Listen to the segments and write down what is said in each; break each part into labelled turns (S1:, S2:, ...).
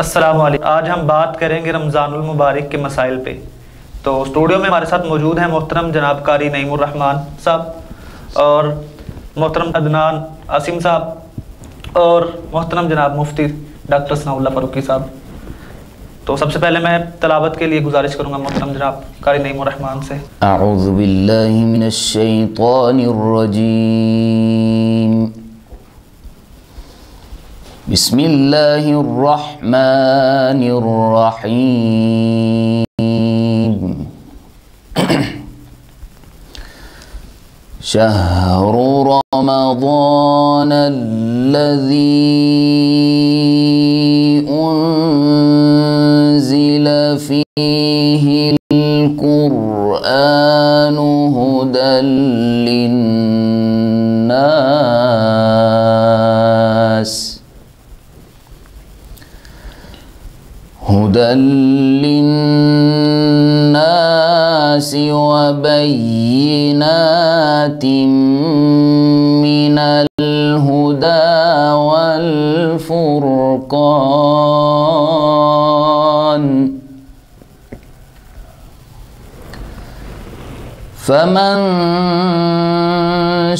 S1: अस्सलाम वालेकुम। आज हम बात करेंगे रमज़ानुल मुबारक के मसाइल पे। तो स्टूडियो में हमारे साथ मौजूद हैं मोहतरम जनाब कारी नईमुर रहमान साहब और मोहतरम अदनान आसिम साहब और मोहतरम जनाब मुफ्ती डॉक्टर सनाउल्लाह फ़ारूकी साहब। तो सबसे पहले मैं तलावत के लिए गुजारिश करूँगा मोहतरम जनाब कारी नईमुर रहमान से।
S2: अऊज़ु बिल्लाहि मिनश शैतानिर रजीम। बिस्मिल्लाहिर रहमानिर रहीम। शहरु रमज़ानल्लज़ी उन्ज़िला फ़ीहिल क़ुरआनु हुदल लिन्नास व बय्यिनातिम मिनल हुदा वल फुरक़ान फमन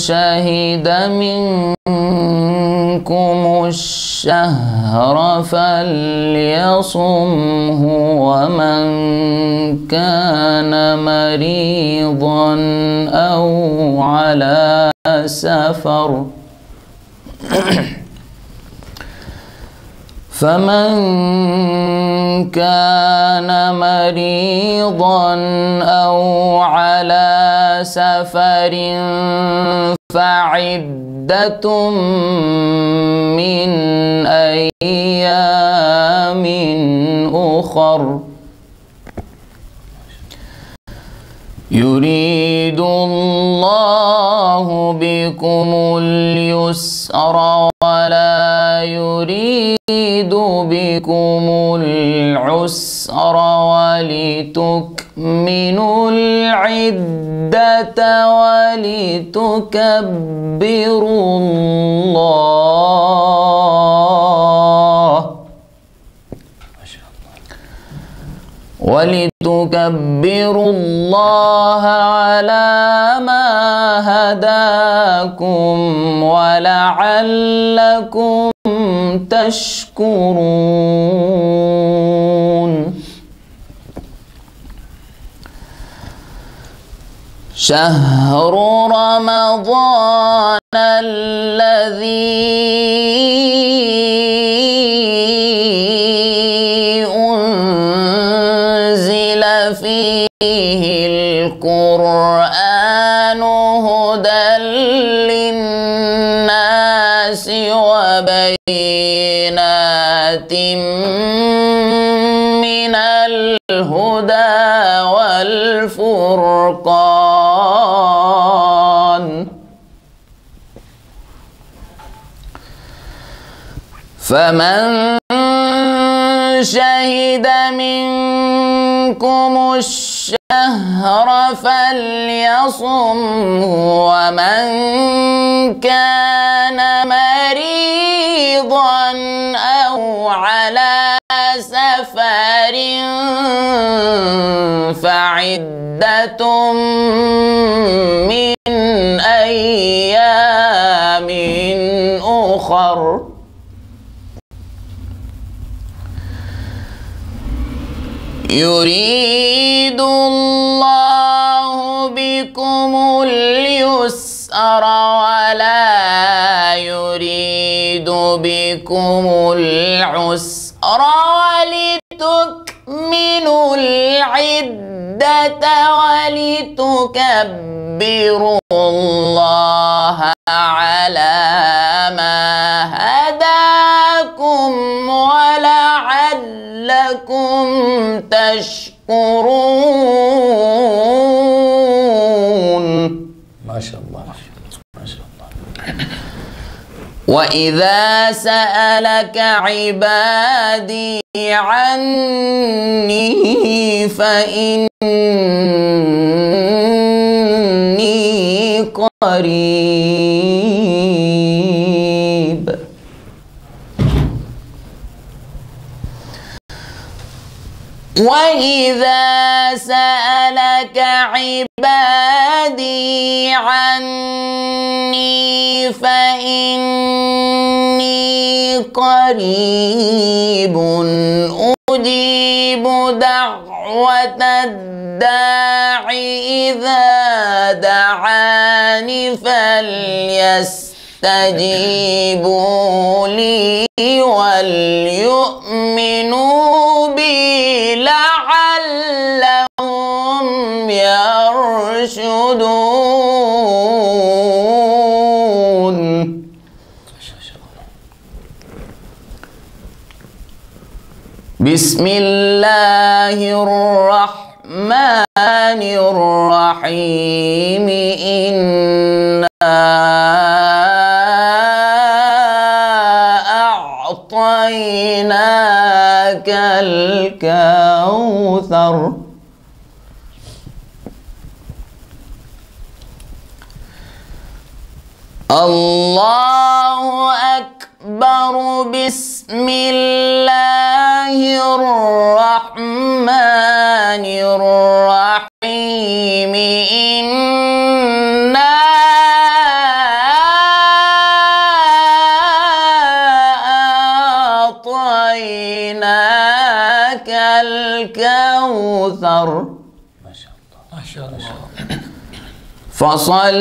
S2: शहिद मिनकुमुश शहरा फल्यसुमहु वमन कान मरीज़न औ अला सफर फमन कान मरीज़न औ अला सफरिन फ़इद्दतुम मिन अय्यामिन उख़र युरीदुल्लाहु बिकुमुल युस्रा वला युरीदु बिकुमुल उस्रा वलितुकमिनुल इद्दता वलितुकब्बिरुल्लाह अला मा हदाकुम वलअल्लकुम तशकुरून। शहरु रमज़ानल्लज़ी फ़ीहिल क़ुरआनु हुदल लिन्नासि व बय्यिनातिम मिनल हुदा वल फुरक़ान फमन शहिद मिनकुमुश शहरा फल्यसुमहु वमन कान मरीज़न औ अला सफरिन फ़इद्दतुम मिन अय्यामिन उख़र युरीदुल्लाहु बिकुमुल युस्रा वला युरीदु बिकुमुल उस्रा वलितुकमिनुल इद्दता वलितुकब्बिरुल्लाह अला मा हदाकुम वलअल्लकुम तशकुरून। माशाअल्लाह माशाअल्लाह। वइज़ा सअलक इबादी अन्नी फ़इन्नी क़रीब وإذا سألك عبادي عني فإني قريب أجيب دعوة الداع إذا دعاني فليستجيبوا لي وليؤمنوا بي لعلهم يرشدون. بسم الله الرحمن الرحيم. إنا أعطيناك الكوثر. الله أكبر. بسم الله الرحمن الرحيم. إنا أعطيناك الكوثر.
S3: ما شاء الله ما شاء الله.
S2: فصل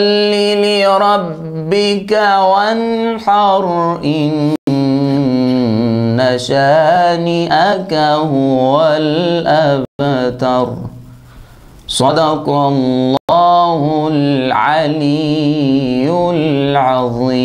S2: لربك وانحر إن شانئك هو الأبتر. صدق الله العلي العظيم.